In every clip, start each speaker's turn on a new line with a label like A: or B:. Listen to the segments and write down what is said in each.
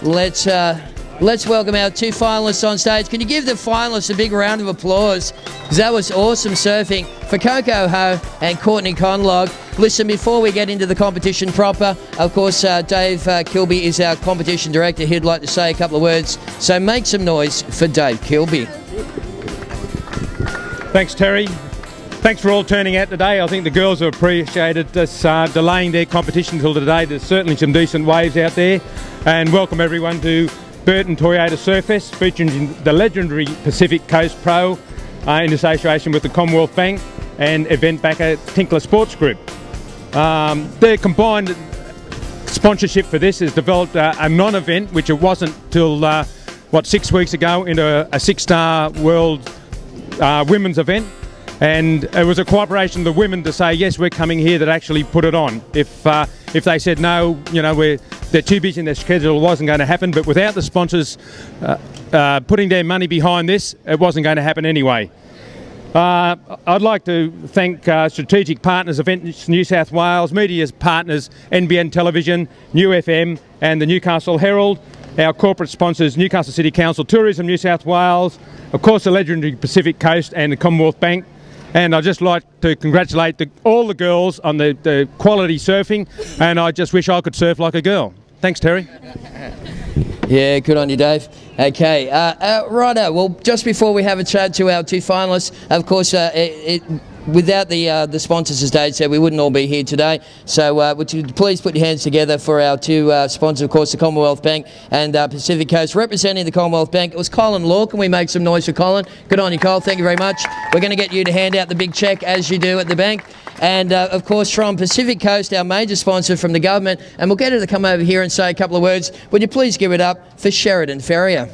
A: let's welcome our two finalists on stage. Can you give the finalists a big round of applause? Because that was awesome surfing for Coco Ho and Courtney Conlogue. Listen, before we get into the competition proper, of course, Dave Kilby is our competition director. He'd like to say a couple of words. So make some noise for Dave Kilby.
B: Thanks, Terry. Thanks for all turning out today. I think the girls have appreciated us delaying their competition until today. There's certainly some decent waves out there. And welcome everyone to Burton Toyota Surfest, featuring the legendary Pacific Coast Pro in association with the Commonwealth Bank and event backer Tinkler Sports Group. Their combined sponsorship for this has developed a non-event, which it wasn't till, 6 weeks ago, into a 6-star world women's event. And it was a cooperation of the women to say, yes, we're coming here, that actually put it on. If they said no, you know, they're too busy in their schedule, it wasn't going to happen. But without the sponsors putting their money behind this, it wasn't going to happen anyway. I'd like to thank strategic partners, Events New South Wales, media partners, NBN Television, New FM and the Newcastle Herald, our corporate sponsors, Newcastle City Council, Tourism New South Wales, of course the legendary Pacific Coast and the Commonwealth Bank. And I'd just like to congratulate all the girls on the quality surfing, and I just wish I could surf like a girl. Thanks, Terry.
A: Yeah, good on you, Dave. Okay, righto. Well, just before we have a chat to our two finalists, of course, without the sponsors, as Dave said, we wouldn't all be here today. So would you please put your hands together for our two sponsors, of course, the Commonwealth Bank and Pacific Coast. Representing the Commonwealth Bank, it was Colin Law. Can we make some noise for Colin? Good on you, Cole. Thank you very much. We're going to get you to hand out the big cheque, as you do at the bank. And, of course, from Pacific Coast, our major sponsor from the government, and we'll get her to come over here and say a couple of words. Would you please give it up for Sheridan Ferrier?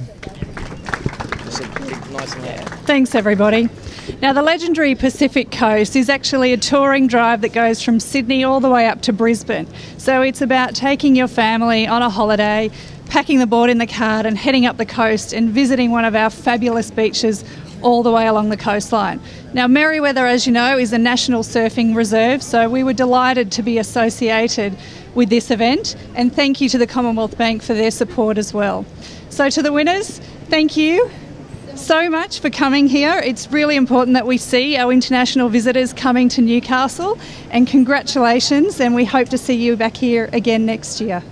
C: Thanks, everybody. Now, the legendary Pacific Coast is actually a touring drive that goes from Sydney all the way up to Brisbane. So it's about taking your family on a holiday, packing the board in the car and heading up the coast and visiting one of our fabulous beaches all the way along the coastline. Now, Merewether, as you know, is a national surfing reserve, so we were delighted to be associated with this event, and thank you to the Commonwealth Bank for their support as well. So to the winners, thank you so much for coming here. It's really important that we see our international visitors coming to Newcastle, and congratulations, and we hope to see you back here again next year.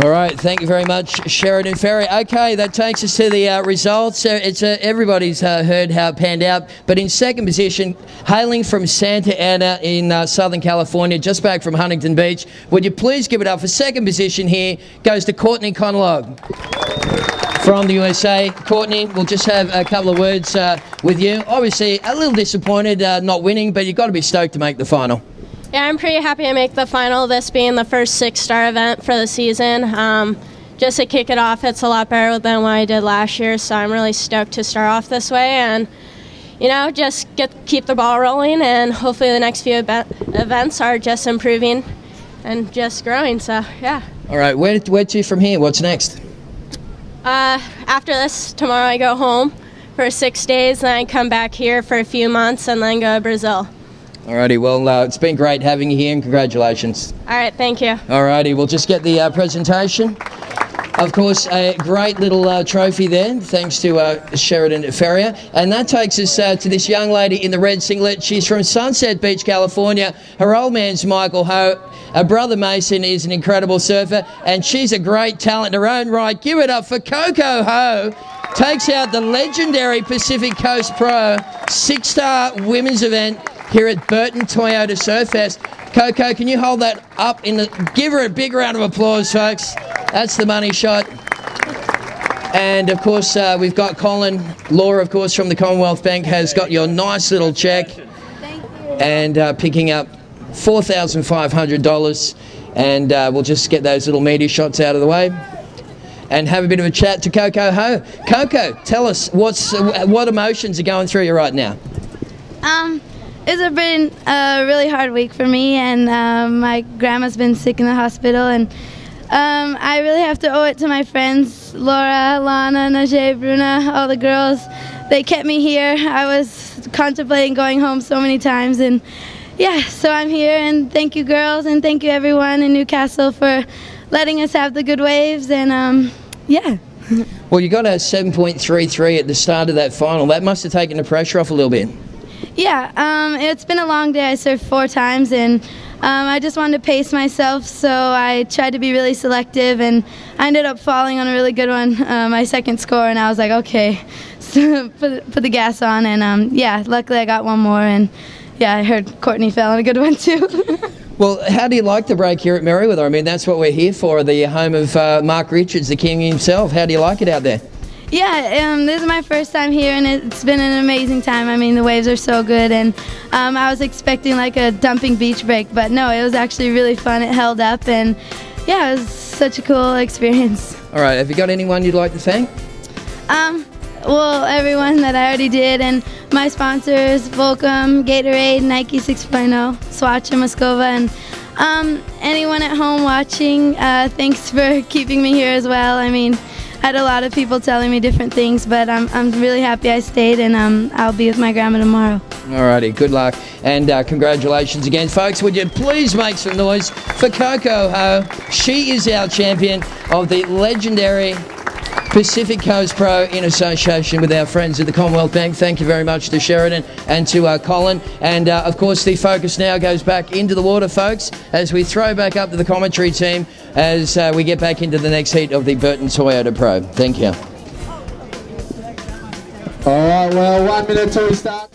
A: All right, thank you very much, Sheridan Ferry. Okay, that takes us to the results. Everybody's heard how it panned out, but in second position, hailing from Santa Ana in Southern California, just back from Huntington Beach, would you please give it up for second position here, goes to Courtney Conlogue from the USA. Courtney, we'll just have a couple of words with you. Obviously, a little disappointed not winning, but you've got to be stoked to make the final.
D: Yeah, I'm pretty happy to make the final, this being the first 6-star event for the season. Just to kick it off, it's a lot better than what I did last year, so I'm really stoked to start off this way and, you know, just keep the ball rolling, and hopefully the next few events are just improving and just growing, so yeah. All
A: right, where to from here? What's next?
D: After this, tomorrow I go home for 6 days, then I come back here for a few months and then go to Brazil.
A: Alrighty, well, it's been great having you here, and congratulations.
D: All right, thank you.
A: Alrighty, we'll just get the presentation. Of course, a great little trophy there, thanks to Sheridan Ferrier. And that takes us to this young lady in the red singlet. She's from Sunset Beach, California. Her old man's Michael Ho. Her brother Mason is an incredible surfer, and she's a great talent in her own right. Give it up for Coco Ho. Takes out the legendary Pacific Coast Pro 6-star women's event here at Burton Toyota Surfest. Coco, can you hold that up? Give her a big round of applause, folks. That's the money shot. And, of course, we've got Colin Law, of course, from the Commonwealth Bank, has got your nice little cheque. Thank you. And picking up $4,500. And we'll just get those little media shots out of the way and have a bit of a chat to Coco Ho. Coco, tell us what emotions are going through you right now?
E: It's been a really hard week for me, and my grandma's been sick in the hospital, and I really have to owe it to my friends, Laura, Lana, Najee, Bruna, all the girls. They kept me here. I was contemplating going home so many times, and yeah, so I'm here, and thank you girls, and thank you everyone in Newcastle for letting us have the good waves, and yeah.
A: Well, you got a 7.33 at the start of that final. That must have taken the pressure off a little bit.
E: Yeah, it's been a long day. I surfed 4 times, and I just wanted to pace myself, so I tried to be really selective, and I ended up falling on a really good one, my second score, and I was like, okay, so put the gas on, and yeah, luckily I got one more, and yeah, I heard Courtney fell on a good one too.
A: Well, how do you like the break here at Merriweather? I mean, that's what we're here for, the home of Mark Richards, the king himself. How do you like it out there?
E: Yeah, this is my first time here, and it's been an amazing time. I mean, the waves are so good, and I was expecting like a dumping beach break, but no, it was actually really fun. It held up, and yeah, it was such a cool experience.
A: All right, have you got anyone you'd like to thank?
E: Well, everyone that I already did, and my sponsors, Volcom, Gatorade, Nike 6.0, Swatch, and Moscova, and anyone at home watching, thanks for keeping me here as well. I mean, I had a lot of people telling me different things, but I'm really happy I stayed, and I'll be with my grandma tomorrow.
A: Alrighty, good luck, and congratulations again. Folks, would you please make some noise for Coco Ho? She is our champion of the legendary Pacific Coast Pro in association with our friends at the Commonwealth Bank. Thank you very much to Sheridan and to Colin. And of course, the focus now goes back into the water, folks, as we throw back up to the commentary team as we get back into the next heat of the Burton Toyota Pro. Thank you.
F: All right, well, 1 minute till we start.